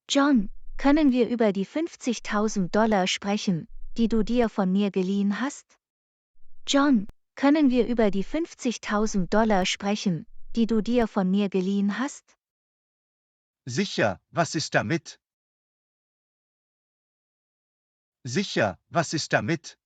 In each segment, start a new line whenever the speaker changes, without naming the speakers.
John, können wir über die $50.000 sprechen, die du dir von mir geliehen hast? John, können wir über die $50.000 sprechen, die du dir von mir geliehen hast?
Sicher, was ist damit? Sicher, was ist damit?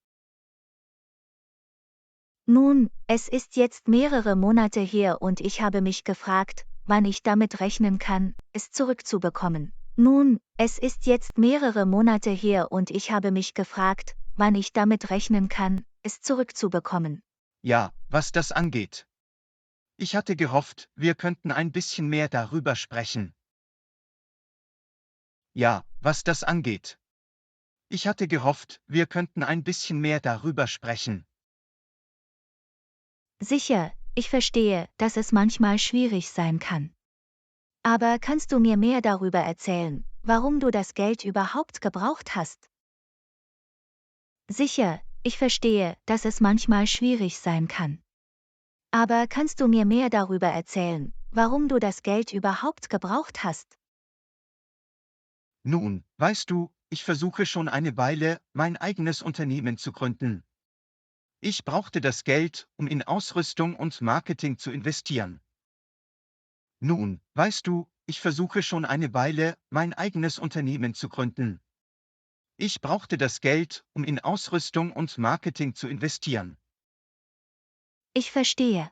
Nun, es ist jetzt mehrere Monate her und ich habe mich gefragt, wann ich damit rechnen kann, es zurückzubekommen. Nun, es ist jetzt mehrere Monate her und ich habe mich gefragt, wann ich damit rechnen kann, es zurückzubekommen.
Ja, was das angeht. Ich hatte gehofft, wir könnten ein bisschen mehr darüber sprechen. Ja, was das angeht. Ich hatte gehofft, wir könnten ein bisschen mehr darüber sprechen.
Sicher, ich verstehe, dass es manchmal schwierig sein kann. Aber kannst du mir mehr darüber erzählen, warum du das Geld überhaupt gebraucht hast? Sicher, ich verstehe, dass es manchmal schwierig sein kann. Aber kannst du mir mehr darüber erzählen, warum du das Geld überhaupt gebraucht hast?
Nun, weißt du, ich versuche schon eine Weile, mein eigenes Unternehmen zu gründen. Ich brauchte das Geld, um in Ausrüstung und Marketing zu investieren. Nun, weißt du, ich versuche schon eine Weile, mein eigenes Unternehmen zu gründen. Ich brauchte das Geld, um in Ausrüstung und Marketing zu investieren.
Ich verstehe.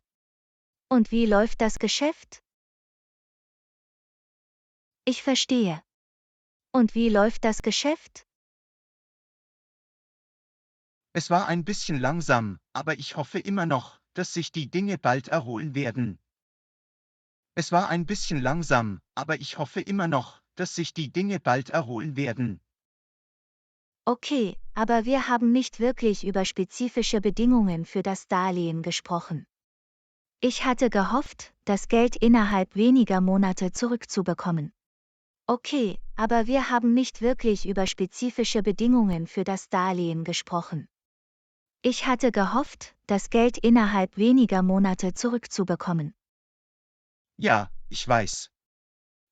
Und wie läuft das Geschäft? Ich verstehe. Und wie läuft das Geschäft?
Es war ein bisschen langsam, aber ich hoffe immer noch, dass sich die Dinge bald erholen werden. Es war ein bisschen langsam, aber ich hoffe immer noch, dass sich die Dinge bald erholen werden.
Okay, aber wir haben nicht wirklich über spezifische Bedingungen für das Darlehen gesprochen. Ich hatte gehofft, das Geld innerhalb weniger Monate zurückzubekommen. Okay, aber wir haben nicht wirklich über spezifische Bedingungen für das Darlehen gesprochen. Ich hatte gehofft, das Geld innerhalb weniger Monate zurückzubekommen.
Ja, ich weiß.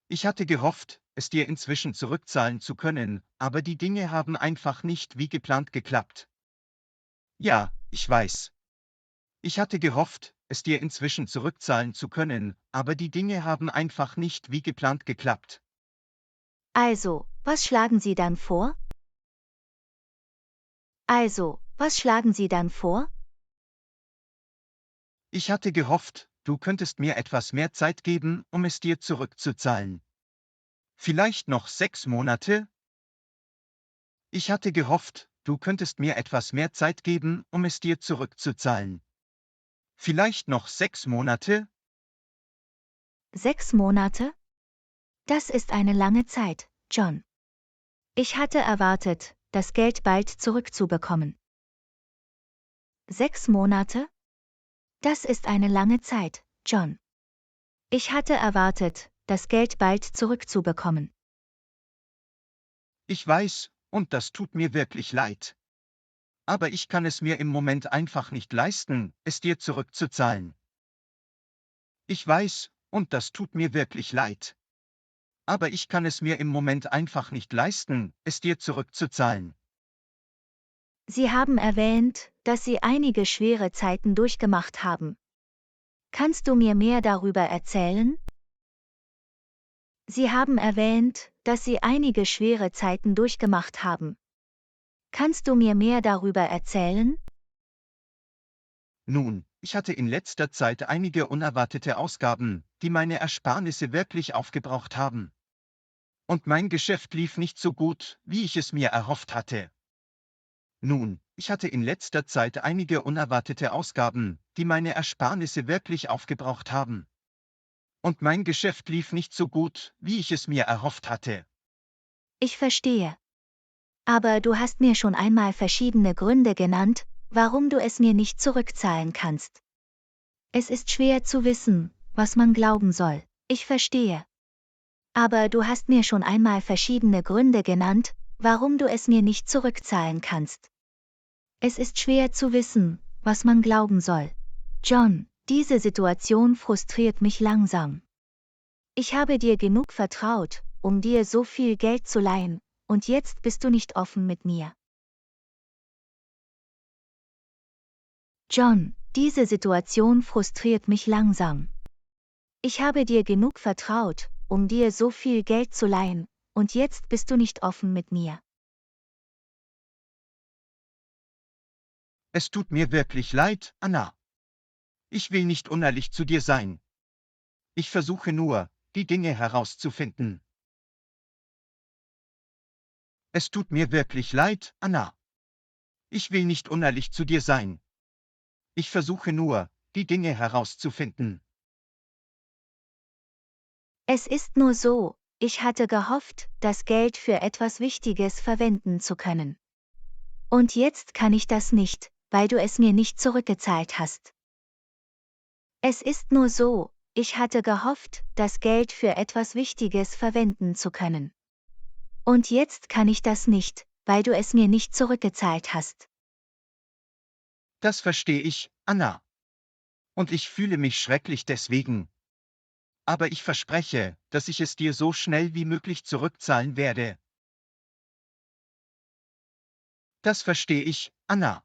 Ich hatte gehofft, es dir inzwischen zurückzahlen zu können, aber die Dinge haben einfach nicht wie geplant geklappt. Ja, ich weiß. Ich hatte gehofft, es dir inzwischen zurückzahlen zu können, aber die Dinge haben einfach nicht wie geplant geklappt.
Also, was schlagen Sie dann vor? Also, was schlagen Sie dann vor?
Ich hatte gehofft, du könntest mir etwas mehr Zeit geben, um es dir zurückzuzahlen. Vielleicht noch 6 Monate? Ich hatte gehofft, du könntest mir etwas mehr Zeit geben, um es dir zurückzuzahlen. Vielleicht noch 6 Monate?
6 Monate? Das ist eine lange Zeit, John. Ich hatte erwartet, das Geld bald zurückzubekommen. 6 Monate? Das ist eine lange Zeit, John. Ich hatte erwartet, das Geld bald zurückzubekommen.
Ich weiß, und das tut mir wirklich leid. Aber ich kann es mir im Moment einfach nicht leisten, es dir zurückzuzahlen. Ich weiß, und das tut mir wirklich leid. Aber ich kann es mir im Moment einfach nicht leisten, es dir zurückzuzahlen.
Sie haben erwähnt, dass Sie einige schwere Zeiten durchgemacht haben. Kannst du mir mehr darüber erzählen? Sie haben erwähnt, dass Sie einige schwere Zeiten durchgemacht haben. Kannst du mir mehr darüber erzählen?
Nun, ich hatte in letzter Zeit einige unerwartete Ausgaben, die meine Ersparnisse wirklich aufgebraucht haben. Und mein Geschäft lief nicht so gut, wie ich es mir erhofft hatte. Nun, ich hatte in letzter Zeit einige unerwartete Ausgaben, die meine Ersparnisse wirklich aufgebraucht haben. Und mein Geschäft lief nicht so gut, wie ich es mir erhofft hatte.
Ich verstehe. Aber du hast mir schon einmal verschiedene Gründe genannt, warum du es mir nicht zurückzahlen kannst. Es ist schwer zu wissen, was man glauben soll. Ich verstehe. Aber du hast mir schon einmal verschiedene Gründe genannt, warum du es mir nicht zurückzahlen kannst. Es ist schwer zu wissen, was man glauben soll. John, diese Situation frustriert mich langsam. Ich habe dir genug vertraut, um dir so viel Geld zu leihen, und jetzt bist du nicht offen mit mir. John, diese Situation frustriert mich langsam. Ich habe dir genug vertraut, um dir so viel Geld zu leihen, und jetzt bist du nicht offen mit mir.
Es tut mir wirklich leid, Anna. Ich will nicht unehrlich zu dir sein. Ich versuche nur, die Dinge herauszufinden. Es tut mir wirklich leid, Anna. Ich will nicht unehrlich zu dir sein. Ich versuche nur, die Dinge herauszufinden.
Es ist nur so, ich hatte gehofft, das Geld für etwas Wichtiges verwenden zu können. Und jetzt kann ich das nicht, weil du es mir nicht zurückgezahlt hast. Es ist nur so, ich hatte gehofft, das Geld für etwas Wichtiges verwenden zu können. Und jetzt kann ich das nicht, weil du es mir nicht zurückgezahlt hast.
Das verstehe ich, Anna. Und ich fühle mich schrecklich deswegen. Aber ich verspreche, dass ich es dir so schnell wie möglich zurückzahlen werde. Das verstehe ich, Anna.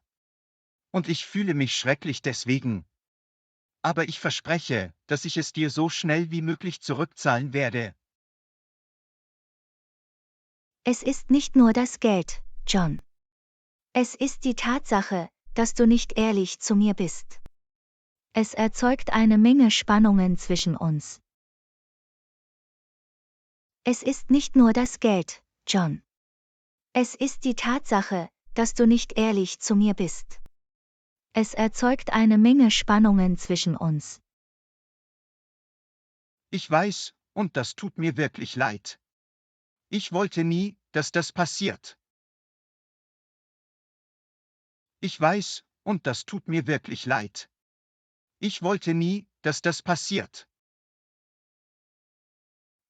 Und ich fühle mich schrecklich deswegen. Aber ich verspreche, dass ich es dir so schnell wie möglich zurückzahlen werde.
Es ist nicht nur das Geld, John. Es ist die Tatsache, dass du nicht ehrlich zu mir bist. Es erzeugt eine Menge Spannungen zwischen uns. Es ist nicht nur das Geld, John. Es ist die Tatsache, dass du nicht ehrlich zu mir bist. Es erzeugt eine Menge Spannungen zwischen uns.
Ich weiß, und das tut mir wirklich leid. Ich wollte nie, dass das passiert. Ich weiß, und das tut mir wirklich leid. Ich wollte nie, dass das passiert.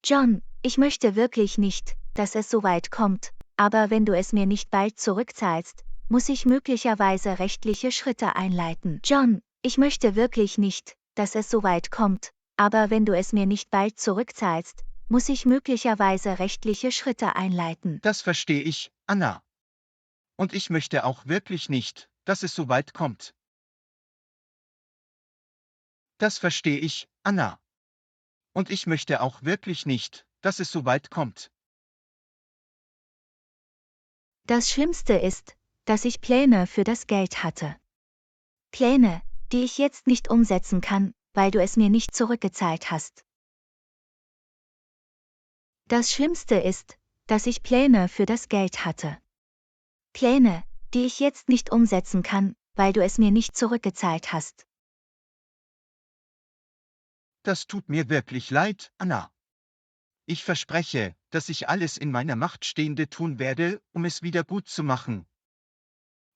John, ich möchte wirklich nicht, dass es so weit kommt, aber wenn du es mir nicht bald zurückzahlst, muss ich möglicherweise rechtliche Schritte einleiten. John, ich möchte wirklich nicht, dass es so weit kommt, aber wenn du es mir nicht bald zurückzahlst, muss ich möglicherweise rechtliche Schritte einleiten.
Das verstehe ich, Anna. Und ich möchte auch wirklich nicht, dass es so weit kommt. Das verstehe ich, Anna. Und ich möchte auch wirklich nicht, dass es so weit kommt.
Das Schlimmste ist, dass ich Pläne für das Geld hatte. Pläne, die ich jetzt nicht umsetzen kann, weil du es mir nicht zurückgezahlt hast. Das Schlimmste ist, dass ich Pläne für das Geld hatte. Pläne, die ich jetzt nicht umsetzen kann, weil du es mir nicht zurückgezahlt hast.
Das tut mir wirklich leid, Anna. Ich verspreche, dass ich alles in meiner Macht Stehende tun werde, um es wieder gut zu machen.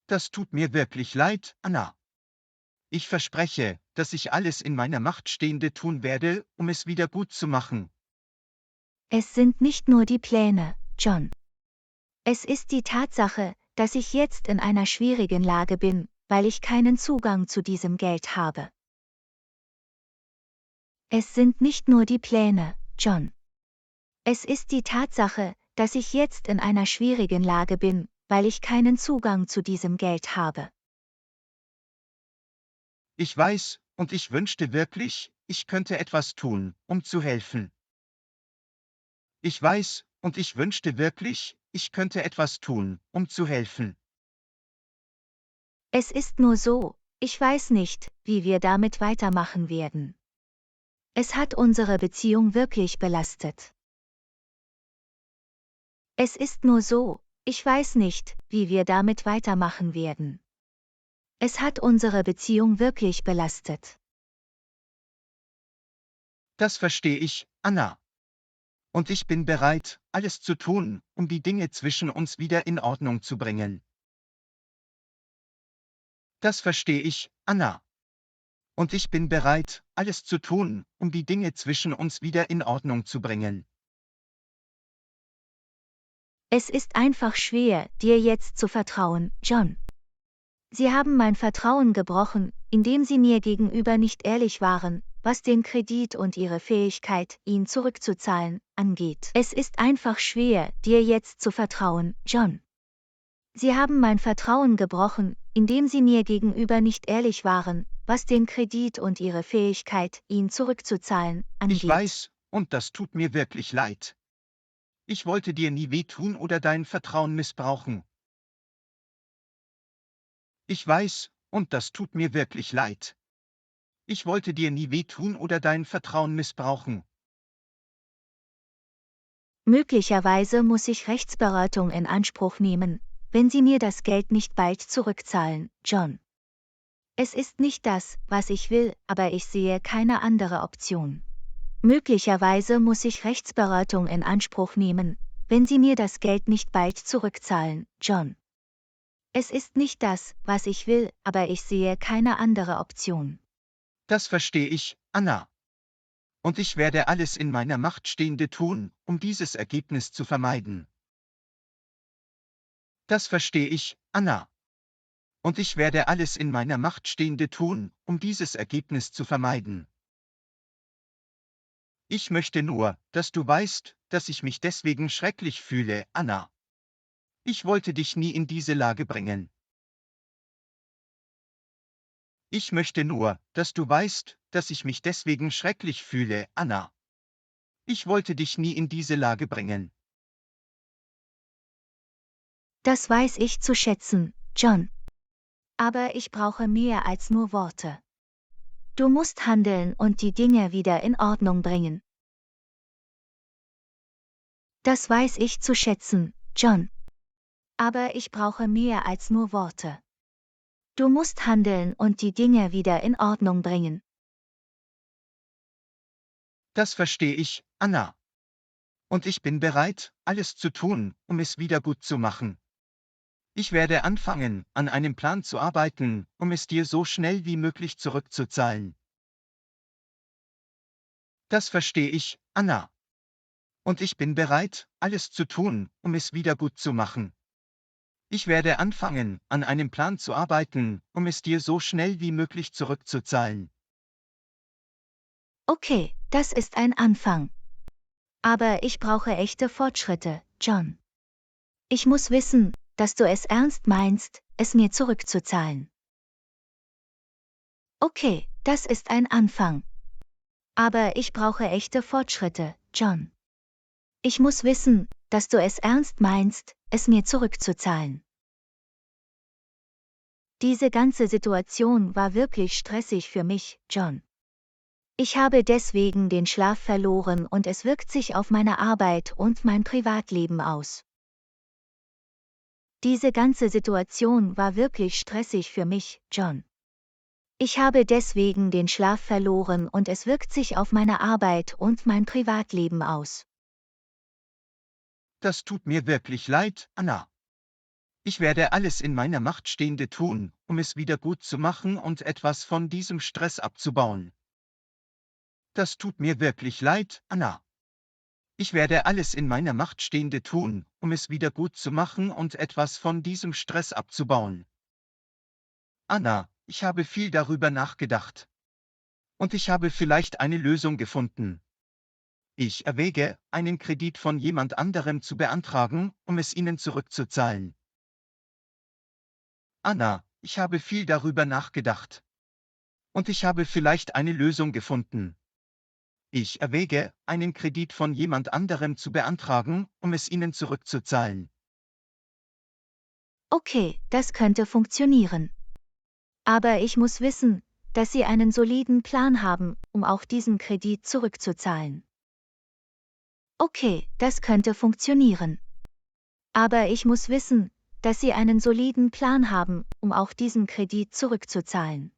Das tut mir wirklich leid, Anna. Ich verspreche, dass ich alles in meiner Macht Stehende tun werde, um es wieder gut zu machen.
Es sind nicht nur die Pläne, John. Es ist die Tatsache, dass ich jetzt in einer schwierigen Lage bin, weil ich keinen Zugang zu diesem Geld habe. Es sind nicht nur die Pläne, John. Es ist die Tatsache, dass ich jetzt in einer schwierigen Lage bin, weil ich keinen Zugang zu diesem Geld habe.
Ich weiß, und ich wünschte wirklich, ich könnte etwas tun, um zu helfen. Ich weiß, und ich wünschte wirklich, ich könnte etwas tun, um zu helfen.
Es ist nur so, ich weiß nicht, wie wir damit weitermachen werden. Es hat unsere Beziehung wirklich belastet. Es ist nur so, ich weiß nicht, wie wir damit weitermachen werden. Es hat unsere Beziehung wirklich belastet.
Das verstehe ich, Anna. Und ich bin bereit, alles zu tun, um die Dinge zwischen uns wieder in Ordnung zu bringen. Das verstehe ich, Anna. Und ich bin bereit, alles zu tun, um die Dinge zwischen uns wieder in Ordnung zu bringen.
Es ist einfach schwer, dir jetzt zu vertrauen, John. Sie haben mein Vertrauen gebrochen, indem sie mir gegenüber nicht ehrlich waren, was den Kredit und ihre Fähigkeit, ihn zurückzuzahlen, angeht. Es ist einfach schwer, dir jetzt zu vertrauen, John. Sie haben mein Vertrauen gebrochen, indem Sie mir gegenüber nicht ehrlich waren, was den Kredit und ihre Fähigkeit, ihn zurückzuzahlen, angeht.
Ich weiß, und das tut mir wirklich leid. Ich wollte dir nie wehtun oder dein Vertrauen missbrauchen. Ich weiß, und das tut mir wirklich leid. Ich wollte dir nie wehtun oder dein Vertrauen missbrauchen.
Möglicherweise muss ich Rechtsberatung in Anspruch nehmen, wenn Sie mir das Geld nicht bald zurückzahlen, John. Es ist nicht das, was ich will, aber ich sehe keine andere Option. Möglicherweise muss ich Rechtsberatung in Anspruch nehmen, wenn Sie mir das Geld nicht bald zurückzahlen, John. Es ist nicht das, was ich will, aber ich sehe keine andere Option.
Das verstehe ich, Anna. Und ich werde alles in meiner Macht Stehende tun, um dieses Ergebnis zu vermeiden. Das verstehe ich, Anna. Und ich werde alles in meiner Macht Stehende tun, um dieses Ergebnis zu vermeiden. Ich möchte nur, dass du weißt, dass ich mich deswegen schrecklich fühle, Anna. Ich wollte dich nie in diese Lage bringen. Ich möchte nur, dass du weißt, dass ich mich deswegen schrecklich fühle, Anna. Ich wollte dich nie in diese Lage bringen.
Das weiß ich zu schätzen, John. Aber ich brauche mehr als nur Worte. Du musst handeln und die Dinge wieder in Ordnung bringen. Das weiß ich zu schätzen, John. Aber ich brauche mehr als nur Worte. Du musst handeln und die Dinge wieder in Ordnung bringen.
Das verstehe ich, Anna. Und ich bin bereit, alles zu tun, um es wieder gut zu machen. Ich werde anfangen, an einem Plan zu arbeiten, um es dir so schnell wie möglich zurückzuzahlen. Das verstehe ich, Anna. Und ich bin bereit, alles zu tun, um es wieder gut zu machen. Ich werde anfangen, an einem Plan zu arbeiten, um es dir so schnell wie möglich zurückzuzahlen.
Okay, das ist ein Anfang. Aber ich brauche echte Fortschritte, John. Ich muss wissen, dass du es ernst meinst, es mir zurückzuzahlen. Okay, das ist ein Anfang. Aber ich brauche echte Fortschritte, John. Ich muss wissen, dass du es ernst meinst, es mir zurückzuzahlen. Diese ganze Situation war wirklich stressig für mich, John. Ich habe deswegen den Schlaf verloren und es wirkt sich auf meine Arbeit und mein Privatleben aus. Diese ganze Situation war wirklich stressig für mich, John. Ich habe deswegen den Schlaf verloren und es wirkt sich auf meine Arbeit und mein Privatleben aus.
Das tut mir wirklich leid, Anna. Ich werde alles in meiner Macht Stehende tun, um es wieder gut zu machen und etwas von diesem Stress abzubauen. Das tut mir wirklich leid, Anna. Ich werde alles in meiner Macht Stehende tun, um es wieder gut zu machen und etwas von diesem Stress abzubauen. Anna, ich habe viel darüber nachgedacht. Und ich habe vielleicht eine Lösung gefunden. Ich erwäge, einen Kredit von jemand anderem zu beantragen, um es ihnen zurückzuzahlen. Anna, ich habe viel darüber nachgedacht. Und ich habe vielleicht eine Lösung gefunden. Ich erwäge, einen Kredit von jemand anderem zu beantragen, um es ihnen zurückzuzahlen.
Okay, das könnte funktionieren. Aber ich muss wissen, dass Sie einen soliden Plan haben, um auch diesen Kredit zurückzuzahlen. Okay, das könnte funktionieren. Aber ich muss wissen, dass Sie einen soliden Plan haben, um auch diesen Kredit zurückzuzahlen.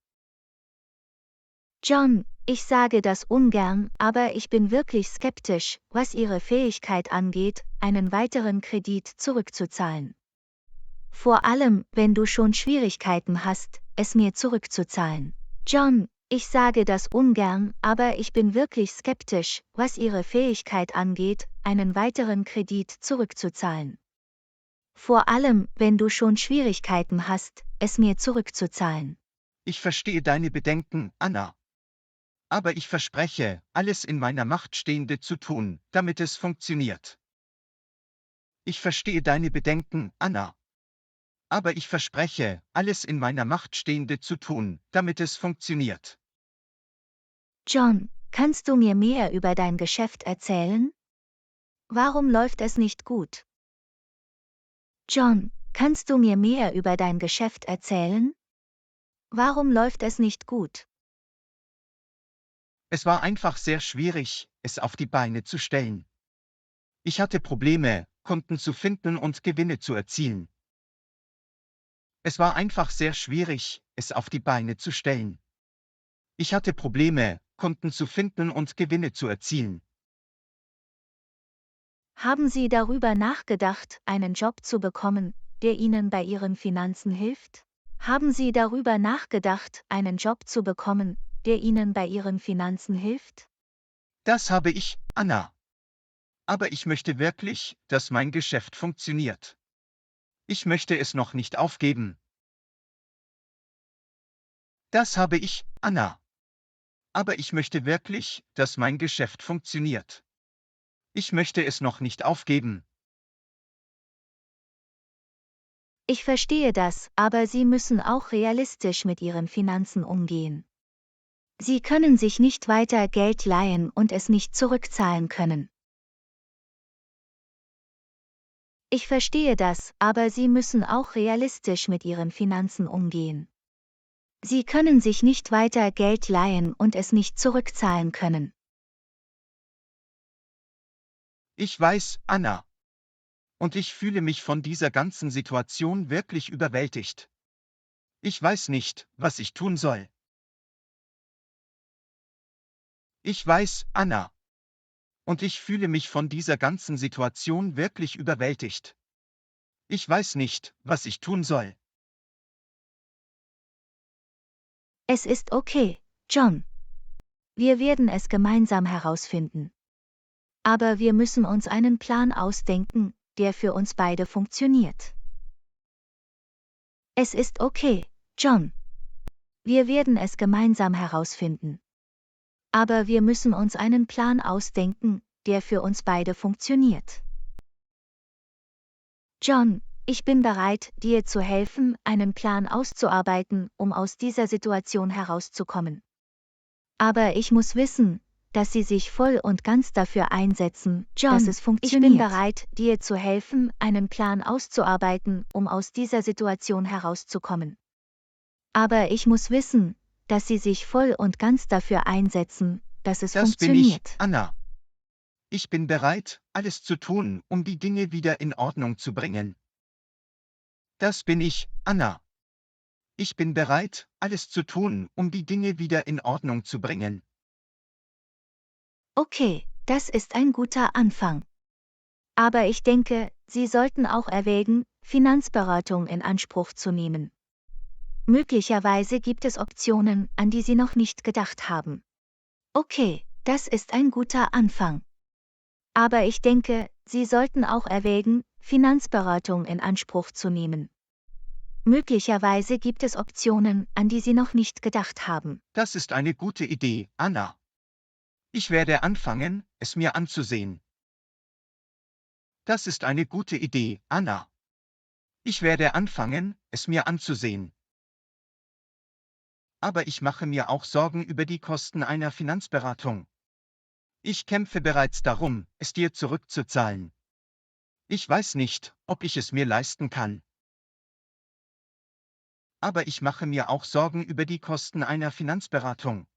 John, ich sage das ungern, aber ich bin wirklich skeptisch, was Ihre Fähigkeit angeht, einen weiteren Kredit zurückzuzahlen. Vor allem, wenn du schon Schwierigkeiten hast, es mir zurückzuzahlen. John, ich sage das ungern, aber ich bin wirklich skeptisch, was Ihre Fähigkeit angeht, einen weiteren Kredit zurückzuzahlen. Vor allem, wenn du schon Schwierigkeiten hast, es mir zurückzuzahlen.
Ich verstehe deine Bedenken, Anna. Aber ich verspreche, alles in meiner Macht Stehende zu tun, damit es funktioniert. Ich verstehe deine Bedenken, Anna. Aber ich verspreche, alles in meiner Macht Stehende zu tun, damit es funktioniert.
John, kannst du mir mehr über dein Geschäft erzählen? Warum läuft es nicht gut? John, kannst du mir mehr über dein Geschäft erzählen? Warum läuft es nicht gut?
Es war einfach sehr schwierig, es auf die Beine zu stellen. Ich hatte Probleme, Kunden zu finden und Gewinne zu erzielen. Es war einfach sehr schwierig, es auf die Beine zu stellen. Ich hatte Probleme, Kunden zu finden und Gewinne zu erzielen.
Haben Sie darüber nachgedacht, einen Job zu bekommen, der Ihnen bei Ihren Finanzen hilft? Haben Sie darüber nachgedacht, einen Job zu bekommen, der Ihnen bei Ihren Finanzen hilft?
Das habe ich, Anna. Aber ich möchte wirklich, dass mein Geschäft funktioniert. Ich möchte es noch nicht aufgeben. Das habe ich, Anna. Aber ich möchte wirklich, dass mein Geschäft funktioniert. Ich möchte es noch nicht aufgeben.
Ich verstehe das, aber Sie müssen auch realistisch mit Ihren Finanzen umgehen. Sie können sich nicht weiter Geld leihen und es nicht zurückzahlen können. Ich verstehe das, aber Sie müssen auch realistisch mit Ihren Finanzen umgehen. Sie können sich nicht weiter Geld leihen und es nicht zurückzahlen können.
Ich weiß, Anna. Und ich fühle mich von dieser ganzen Situation wirklich überwältigt. Ich weiß nicht, was ich tun soll. Ich weiß, Anna. Und ich fühle mich von dieser ganzen Situation wirklich überwältigt. Ich weiß nicht, was ich tun soll.
Es ist okay, John. Wir werden es gemeinsam herausfinden. Aber wir müssen uns einen Plan ausdenken, der für uns beide funktioniert. Es ist okay, John. Wir werden es gemeinsam herausfinden. Aber wir müssen uns einen Plan ausdenken, der für uns beide funktioniert. John, ich bin bereit, dir zu helfen, einen Plan auszuarbeiten, um aus dieser Situation herauszukommen. Aber ich muss wissen, dass Sie sich voll und ganz dafür einsetzen,
John,
dass es funktioniert. Ich bin bereit, dir zu helfen, einen Plan auszuarbeiten, um aus dieser Situation herauszukommen. Aber ich muss wissen, dass Sie sich voll und ganz dafür einsetzen, dass es
Das bin ich,
funktioniert.
Anna. Ich bin bereit, alles zu tun, um die Dinge wieder in Ordnung zu bringen. Das bin ich, Anna. Ich bin bereit, alles zu tun, um die Dinge wieder in Ordnung zu bringen.
Okay, das ist ein guter Anfang. Aber ich denke, Sie sollten auch erwägen, Finanzberatung in Anspruch zu nehmen. Möglicherweise gibt es Optionen, an die Sie noch nicht gedacht haben. Okay, das ist ein guter Anfang. Aber ich denke, Sie sollten auch erwägen, Finanzberatung in Anspruch zu nehmen. Möglicherweise gibt es Optionen, an die Sie noch nicht gedacht haben.
Das ist eine gute Idee, Anna. Ich werde anfangen, es mir anzusehen. Das ist eine gute Idee, Anna. Ich werde anfangen, es mir anzusehen. Aber ich mache mir auch Sorgen über die Kosten einer Finanzberatung. Ich kämpfe bereits darum, es dir zurückzuzahlen. Ich weiß nicht, ob ich es mir leisten kann. Aber ich mache mir auch Sorgen über die Kosten einer Finanzberatung.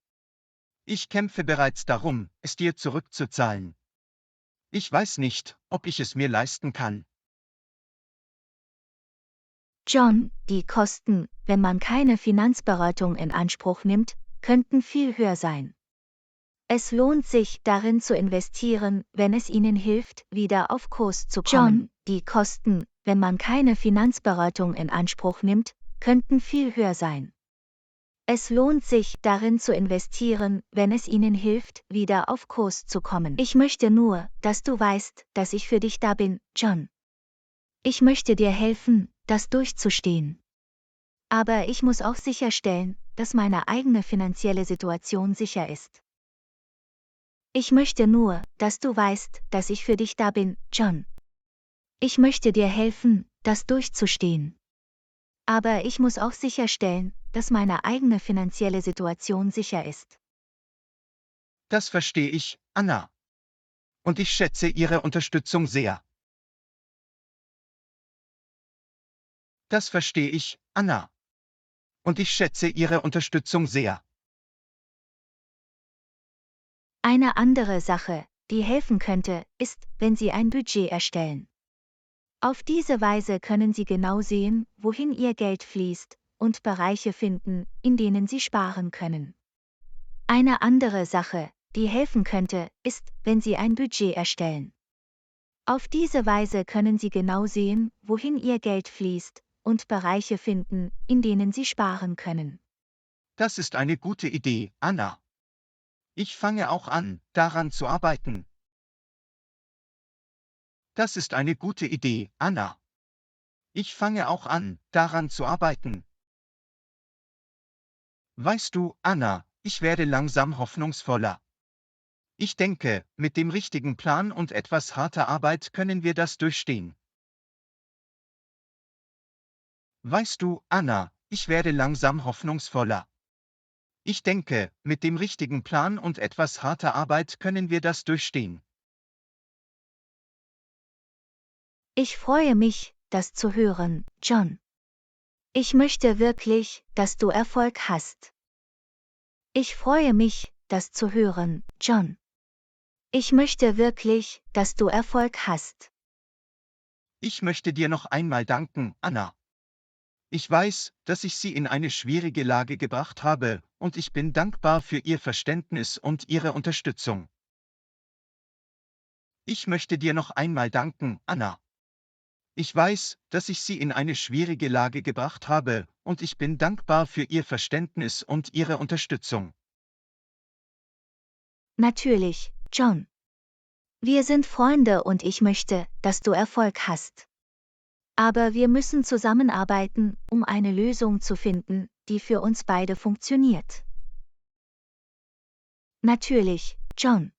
Ich kämpfe bereits darum, es dir zurückzuzahlen. Ich weiß nicht, ob ich es mir leisten kann.
John, die Kosten, wenn man keine Finanzberatung in Anspruch nimmt, könnten viel höher sein. Es lohnt sich, darin zu investieren, wenn es Ihnen hilft, wieder auf Kurs zu kommen. John, die Kosten, wenn man keine Finanzberatung in Anspruch nimmt, könnten viel höher sein. Es lohnt sich, darin zu investieren, wenn es Ihnen hilft, wieder auf Kurs zu kommen. Ich möchte nur, dass du weißt, dass ich für dich da bin, John. Ich möchte dir helfen, das durchzustehen. Aber ich muss auch sicherstellen, dass meine eigene finanzielle Situation sicher ist. Ich möchte nur, dass du weißt, dass ich für dich da bin, John. Ich möchte dir helfen, das durchzustehen. Aber ich muss auch sicherstellen, dass meine eigene finanzielle Situation sicher ist.
Das verstehe ich, Anna. Und ich schätze Ihre Unterstützung sehr. Das verstehe ich, Anna. Und ich schätze Ihre Unterstützung sehr.
Eine andere Sache, die helfen könnte, ist, wenn Sie ein Budget erstellen. Auf diese Weise können Sie genau sehen, wohin Ihr Geld fließt, und Bereiche finden, in denen Sie sparen können. Eine andere Sache, die helfen könnte, ist, wenn Sie ein Budget erstellen. Auf diese Weise können Sie genau sehen, wohin Ihr Geld fließt, und Bereiche finden, in denen Sie sparen können.
Das ist eine gute Idee, Anna. Ich fange auch an, daran zu arbeiten. Das ist eine gute Idee, Anna. Ich fange auch an, daran zu arbeiten. Weißt du, Anna, ich werde langsam hoffnungsvoller. Ich denke, mit dem richtigen Plan und etwas harter Arbeit können wir das durchstehen. Weißt du, Anna, ich werde langsam hoffnungsvoller. Ich denke, mit dem richtigen Plan und etwas harter Arbeit können wir das durchstehen.
Ich freue mich, das zu hören, John. Ich möchte wirklich, dass du Erfolg hast. Ich freue mich, das zu hören, John. Ich möchte wirklich, dass du Erfolg hast.
Ich möchte dir noch einmal danken, Anna. Ich weiß, dass ich Sie in eine schwierige Lage gebracht habe, und ich bin dankbar für Ihr Verständnis und Ihre Unterstützung. Ich möchte dir noch einmal danken, Anna. Ich weiß, dass ich Sie in eine schwierige Lage gebracht habe, und ich bin dankbar für Ihr Verständnis und Ihre Unterstützung.
Natürlich, John. Wir sind Freunde und ich möchte, dass du Erfolg hast. Aber wir müssen zusammenarbeiten, um eine Lösung zu finden, die für uns beide funktioniert. Natürlich, John.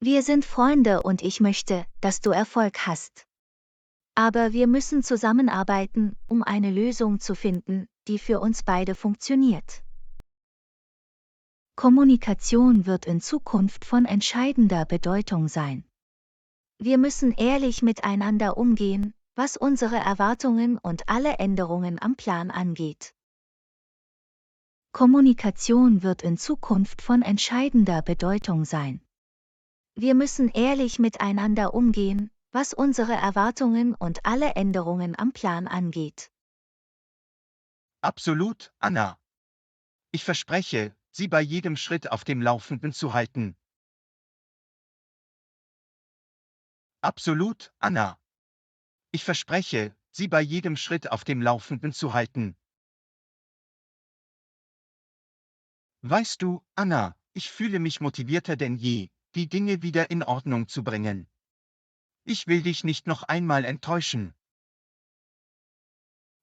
Wir sind Freunde und ich möchte, dass du Erfolg hast. Aber wir müssen zusammenarbeiten, um eine Lösung zu finden, die für uns beide funktioniert. Kommunikation wird in Zukunft von entscheidender Bedeutung sein. Wir müssen ehrlich miteinander umgehen, was unsere Erwartungen und alle Änderungen am Plan angeht. Kommunikation wird in Zukunft von entscheidender Bedeutung sein. Wir müssen ehrlich miteinander umgehen, was unsere Erwartungen und alle Änderungen am Plan angeht.
Absolut, Anna. Ich verspreche, Sie bei jedem Schritt auf dem Laufenden zu halten. Absolut, Anna. Ich verspreche, Sie bei jedem Schritt auf dem Laufenden zu halten. Weißt du, Anna, ich fühle mich motivierter denn je, die Dinge wieder in Ordnung zu bringen. Ich will dich nicht noch einmal enttäuschen.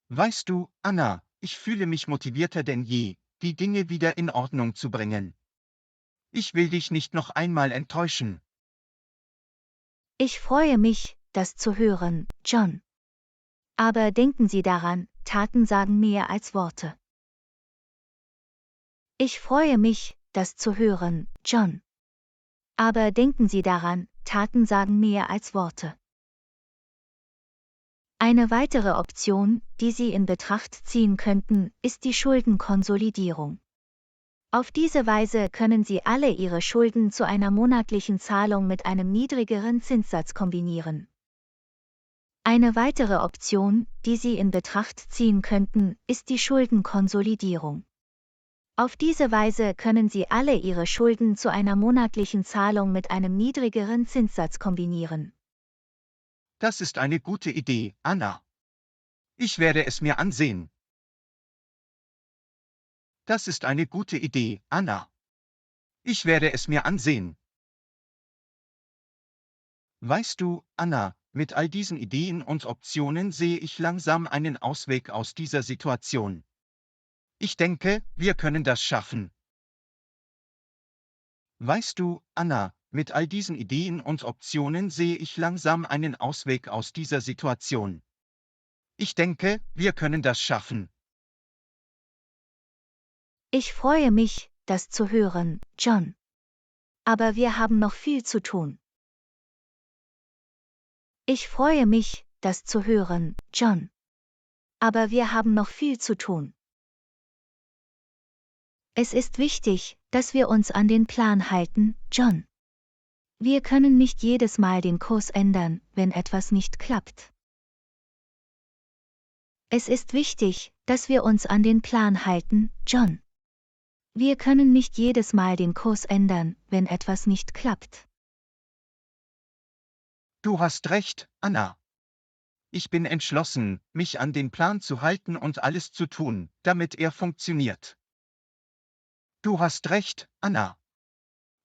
Weißt du, Anna, ich fühle mich motivierter denn je, die Dinge wieder in Ordnung zu bringen. Ich will dich nicht noch einmal enttäuschen.
Ich freue mich, das zu hören, John. Aber denken Sie daran, Taten sagen mehr als Worte. Ich freue mich, das zu hören, John. Aber denken Sie daran, Taten sagen mehr als Worte. Eine weitere Option, die Sie in Betracht ziehen könnten, ist die Schuldenkonsolidierung. Auf diese Weise können Sie alle Ihre Schulden zu einer monatlichen Zahlung mit einem niedrigeren Zinssatz kombinieren. Eine weitere Option, die Sie in Betracht ziehen könnten, ist die Schuldenkonsolidierung. Auf diese Weise können Sie alle Ihre Schulden zu einer monatlichen Zahlung mit einem niedrigeren Zinssatz kombinieren.
Das ist eine gute Idee, Anna. Ich werde es mir ansehen. Das ist eine gute Idee, Anna. Ich werde es mir ansehen. Weißt du, Anna, mit all diesen Ideen und Optionen sehe ich langsam einen Ausweg aus dieser Situation. Ich denke, wir können das schaffen. Weißt du, Anna, mit all diesen Ideen und Optionen sehe ich langsam einen Ausweg aus dieser Situation. Ich denke, wir können das schaffen.
Ich freue mich, das zu hören, John. Aber wir haben noch viel zu tun. Ich freue mich, das zu hören, John. Aber wir haben noch viel zu tun. Es ist wichtig, dass wir uns an den Plan halten, John. Wir können nicht jedes Mal den Kurs ändern, wenn etwas nicht klappt. Es ist wichtig, dass wir uns an den Plan halten, John. Wir können nicht jedes Mal den Kurs ändern, wenn etwas nicht klappt.
Du hast recht, Anna. Ich bin entschlossen, mich an den Plan zu halten und alles zu tun, damit er funktioniert. Du hast recht, Anna.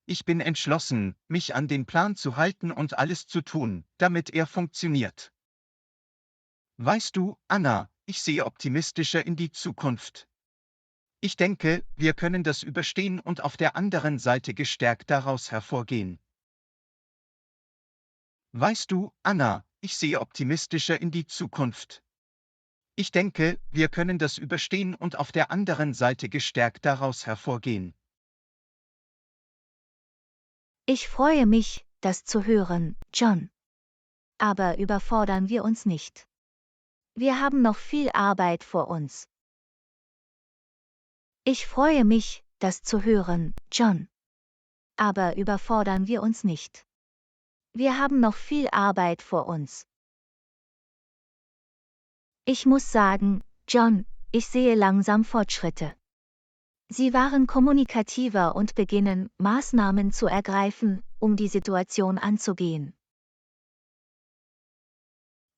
Ich bin entschlossen, mich an den Plan zu halten und alles zu tun, damit er funktioniert. Weißt du, Anna, ich sehe optimistischer in die Zukunft. Ich denke, wir können das überstehen und auf der anderen Seite gestärkt daraus hervorgehen. Weißt du, Anna, ich sehe optimistischer in die Zukunft. Ich denke, wir können das überstehen und auf der anderen Seite gestärkt daraus hervorgehen.
Ich freue mich, das zu hören, John. Aber überfordern wir uns nicht. Wir haben noch viel Arbeit vor uns. Ich freue mich, das zu hören, John. Aber überfordern wir uns nicht. Wir haben noch viel Arbeit vor uns. Ich muss sagen, John, ich sehe langsam Fortschritte. Sie waren kommunikativer und beginnen, Maßnahmen zu ergreifen, um die Situation anzugehen.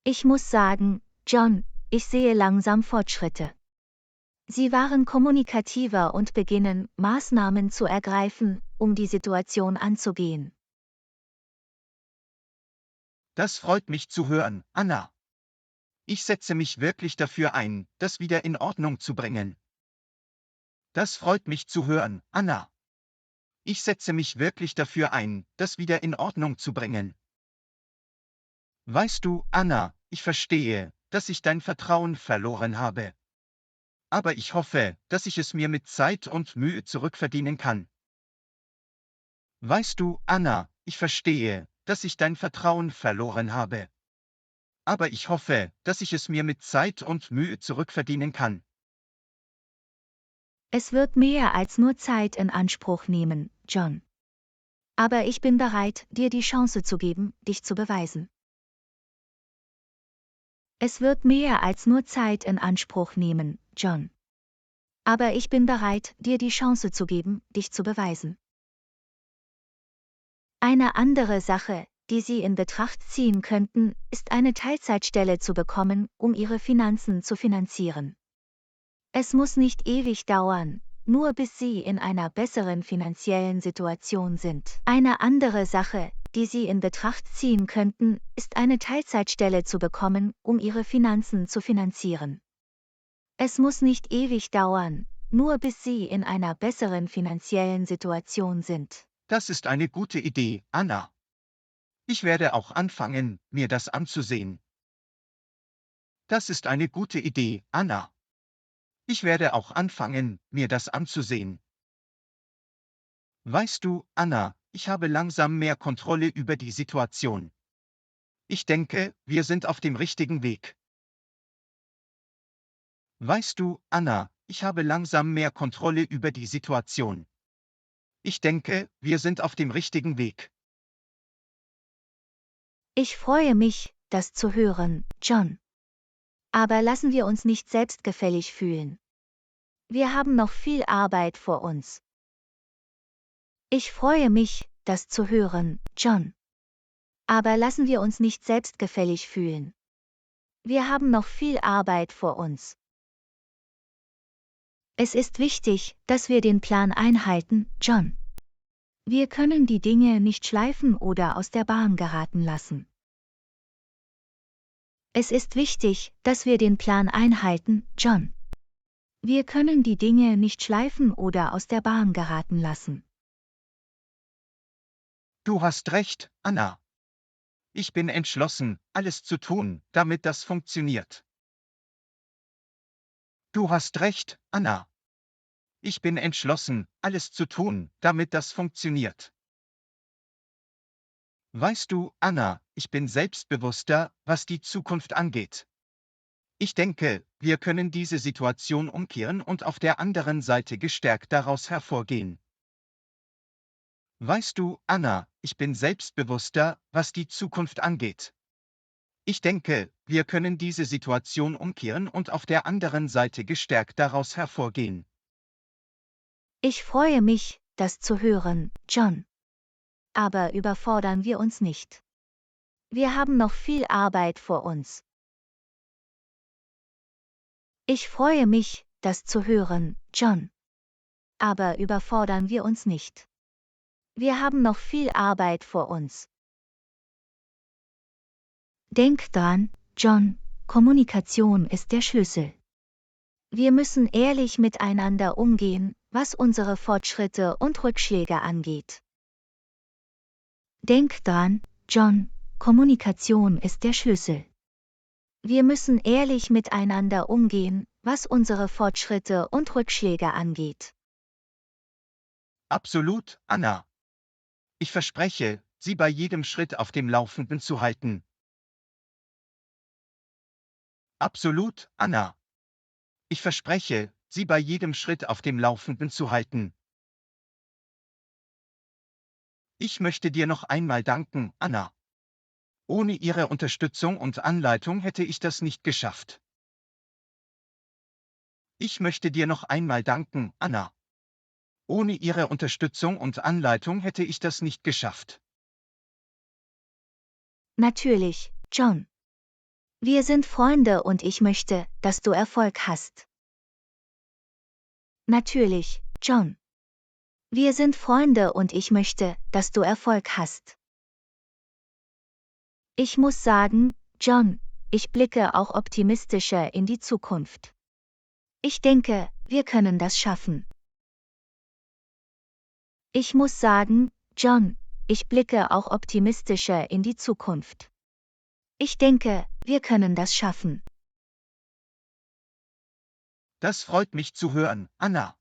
Ich muss sagen, John, ich sehe langsam Fortschritte. Sie waren kommunikativer und beginnen, Maßnahmen zu ergreifen, um die Situation anzugehen.
Das freut mich zu hören, Anna. Ich setze mich wirklich dafür ein, das wieder in Ordnung zu bringen. Das freut mich zu hören, Anna. Ich setze mich wirklich dafür ein, das wieder in Ordnung zu bringen. Weißt du, Anna, ich verstehe, dass ich dein Vertrauen verloren habe. Aber ich hoffe, dass ich es mir mit Zeit und Mühe zurückverdienen kann. Weißt du, Anna, ich verstehe, dass ich dein Vertrauen verloren habe. Aber ich hoffe, dass ich es mir mit Zeit und Mühe zurückverdienen kann.
Es wird mehr als nur Zeit in Anspruch nehmen, John. Aber ich bin bereit, dir die Chance zu geben, dich zu beweisen. Es wird mehr als nur Zeit in Anspruch nehmen, John. Aber ich bin bereit, dir die Chance zu geben, dich zu beweisen. Eine andere Sache, die Sie in Betracht ziehen könnten, ist eine Teilzeitstelle zu bekommen, um Ihre Finanzen zu finanzieren. Es muss nicht ewig dauern, nur bis Sie in einer besseren finanziellen Situation sind. Eine andere Sache, die Sie in Betracht ziehen könnten, ist eine Teilzeitstelle zu bekommen, um Ihre Finanzen zu finanzieren. Es muss nicht ewig dauern, nur bis Sie in einer besseren finanziellen Situation sind.
Das ist eine gute Idee, Anna. Ich werde auch anfangen, mir das anzusehen. Das ist eine gute Idee, Anna. Ich werde auch anfangen, mir das anzusehen. Weißt du, Anna, ich habe langsam mehr Kontrolle über die Situation. Ich denke, wir sind auf dem richtigen Weg. Weißt du, Anna, ich habe langsam mehr Kontrolle über die Situation. Ich denke, wir sind auf dem richtigen Weg.
Ich freue mich, das zu hören, John. Aber lassen wir uns nicht selbstgefällig fühlen. Wir haben noch viel Arbeit vor uns. Ich freue mich, das zu hören, John. Aber lassen wir uns nicht selbstgefällig fühlen. Wir haben noch viel Arbeit vor uns. Es ist wichtig, dass wir den Plan einhalten, John. Wir können die Dinge nicht schleifen oder aus der Bahn geraten lassen. Es ist wichtig, dass wir den Plan einhalten, John. Wir können die Dinge nicht schleifen oder aus der Bahn geraten lassen.
Du hast recht, Anna. Ich bin entschlossen, alles zu tun, damit das funktioniert. Du hast recht, Anna. Ich bin entschlossen, alles zu tun, damit das funktioniert. Weißt du, Anna, ich bin selbstbewusster, was die Zukunft angeht. Ich denke, wir können diese Situation umkehren und auf der anderen Seite gestärkt daraus hervorgehen. Weißt du, Anna, ich bin selbstbewusster, was die Zukunft angeht. Ich denke, wir können diese Situation umkehren und auf der anderen Seite gestärkt daraus hervorgehen.
Ich freue mich, das zu hören, John. Aber überfordern wir uns nicht. Wir haben noch viel Arbeit vor uns. Ich freue mich, das zu hören, John. Aber überfordern wir uns nicht. Wir haben noch viel Arbeit vor uns. Denk dran, John, Kommunikation ist der Schlüssel. Wir müssen ehrlich miteinander umgehen, was unsere Fortschritte und Rückschläge angeht. Denk dran, John, Kommunikation ist der Schlüssel. Wir müssen ehrlich miteinander umgehen, was unsere Fortschritte und Rückschläge angeht.
Absolut, Anna. Ich verspreche, Sie bei jedem Schritt auf dem Laufenden zu halten. Absolut, Anna. Ich verspreche, Sie bei jedem Schritt auf dem Laufenden zu halten. Ich möchte dir noch einmal danken, Anna. Ohne Ihre Unterstützung und Anleitung hätte ich das nicht geschafft. Ich möchte dir noch einmal danken, Anna. Ohne Ihre Unterstützung und Anleitung hätte ich das nicht geschafft.
Natürlich, John. Wir sind Freunde und ich möchte, dass du Erfolg hast. Natürlich, John. Wir sind Freunde und ich möchte, dass du Erfolg hast. Ich muss sagen, John, ich blicke auch optimistischer in die Zukunft. Ich denke, wir können das schaffen. Ich muss sagen, John, ich blicke auch optimistischer in die Zukunft. Ich denke, wir können das schaffen.
Das freut mich zu hören, Anna.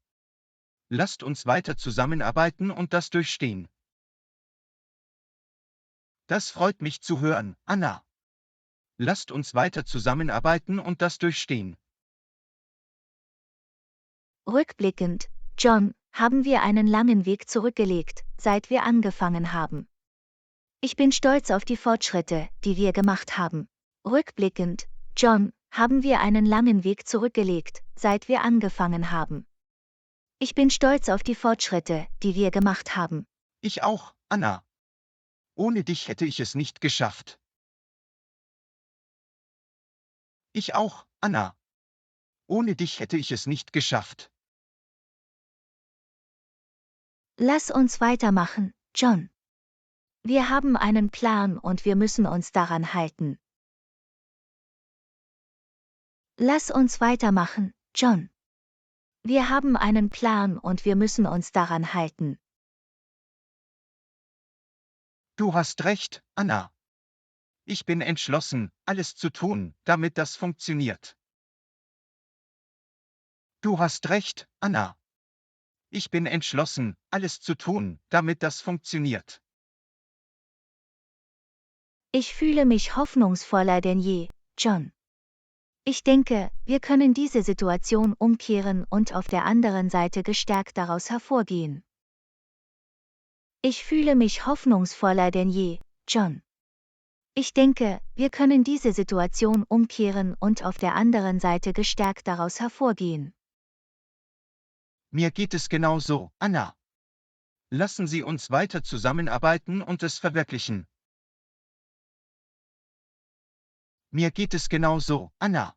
Lasst uns weiter zusammenarbeiten und das durchstehen. Das freut mich zu hören, Anna. Lasst uns weiter zusammenarbeiten und das durchstehen.
Rückblickend, John, haben wir einen langen Weg zurückgelegt, seit wir angefangen haben. Ich bin stolz auf die Fortschritte, die wir gemacht haben. Rückblickend, John, haben wir einen langen Weg zurückgelegt, seit wir angefangen haben. Ich bin stolz auf die Fortschritte, die wir gemacht haben.
Ich auch, Anna. Ohne dich hätte ich es nicht geschafft. Ich auch, Anna. Ohne dich hätte ich es nicht geschafft.
Lass uns weitermachen, John. Wir haben einen Plan und wir müssen uns daran halten. Lass uns weitermachen, John. Wir haben einen Plan und wir müssen uns daran halten.
Du hast recht, Anna. Ich bin entschlossen, alles zu tun, damit das funktioniert. Du hast recht, Anna. Ich bin entschlossen, alles zu tun, damit das funktioniert.
Ich fühle mich hoffnungsvoller denn je, John. Ich denke, wir können diese Situation umkehren und auf der anderen Seite gestärkt daraus hervorgehen. Ich fühle mich hoffnungsvoller denn je, John. Ich denke, wir können diese Situation umkehren und auf der anderen Seite gestärkt daraus hervorgehen.
Mir geht es genauso, Anna. Lassen Sie uns weiter zusammenarbeiten und es verwirklichen. Mir geht es genauso, Anna.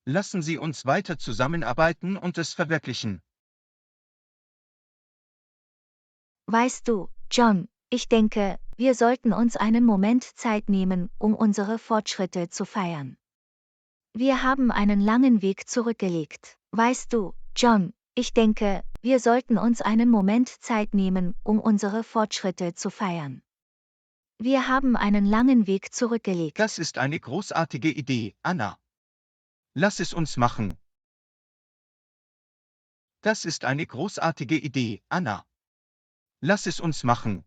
Lassen Sie uns weiter zusammenarbeiten und es verwirklichen.
Weißt du, John, ich denke, wir sollten uns einen Moment Zeit nehmen, um unsere Fortschritte zu feiern. Wir haben einen langen Weg zurückgelegt. Weißt du, John, ich denke, wir sollten uns einen Moment Zeit nehmen, um unsere Fortschritte zu feiern. Wir haben einen langen Weg zurückgelegt.
Das ist eine großartige Idee, Anna. Lass es uns machen. Das ist eine großartige Idee, Anna. Lass es uns machen.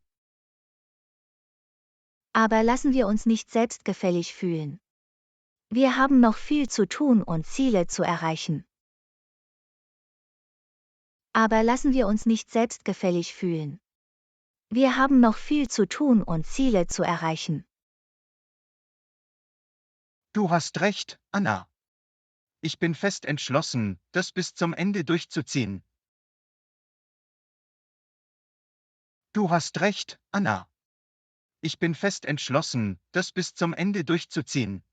Aber lassen wir uns nicht selbstgefällig fühlen. Wir haben noch viel zu tun und Ziele zu erreichen. Aber lassen wir uns nicht selbstgefällig fühlen. Wir haben noch viel zu tun und Ziele zu erreichen.
Du hast recht, Anna. Ich bin fest entschlossen, das bis zum Ende durchzuziehen. Du hast recht, Anna. Ich bin fest entschlossen, das bis zum Ende durchzuziehen.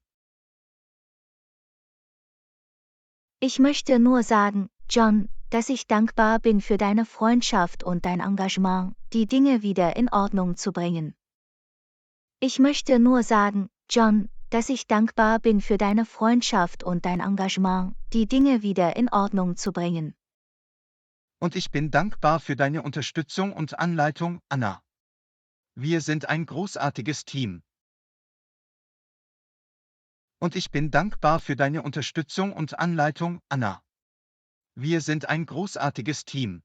Ich möchte nur sagen, John, dass ich dankbar bin für deine Freundschaft und dein Engagement, die Dinge wieder in Ordnung zu bringen. Ich möchte nur sagen, John, dass ich dankbar bin für deine Freundschaft und dein Engagement, die Dinge wieder in Ordnung zu bringen.
Und ich bin dankbar für deine Unterstützung und Anleitung, Anna. Wir sind ein großartiges Team. Und ich bin dankbar für deine Unterstützung und Anleitung, Anna. Wir sind ein großartiges Team.